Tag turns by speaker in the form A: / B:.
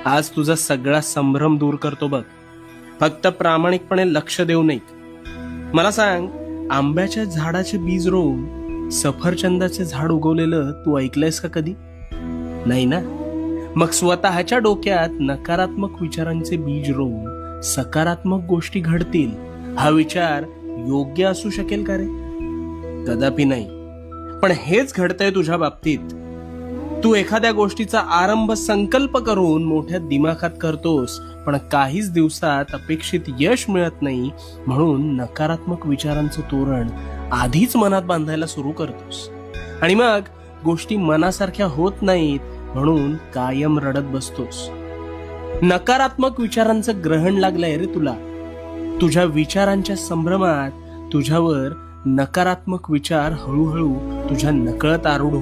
A: आज तुझा सगळा संभ्रम दूर करतो बघ. फक्त प्रामाणिकपणे लक्ष देऊ नये. मला सांग, आंब्याच्या झाडाचे बीज रोवून सफरचंदाचे झाड उगवलेलं तू ऐकलंयस का कधी? नाही ना. मग स्वतःच्या डोक्यात नकारात्मक विचारांचे बीज रोवून सकारात्मक गोष्टी घडतील हा विचार योग्य असू शकेल का रे? कदापि नाही. पण हेच घडतंय तुझ्या बाबतीत. तू एखाद्या गोष्टीचा आरंभ संकल्प करून मोठ्या दिमाखात करतोस, पण काहीच दिवसात अपेक्षित यश मिळत नाही, म्हणून नकारात्मक विचारांचं तोरण आधीच मनात बांधायला सुरू करतोस. आणि मग गोष्टी मनासारख्या होत नाहीत, म्हणून कायम रडत बसतोस. नकारात्मक विचारांचं ग्रहण लागलंय रे तुला. तुझ्या विचारांच्या संभ्रमात तुझ्यावर नकारात्मक विचार हळूहळू तुझ्या नकळत आरूढ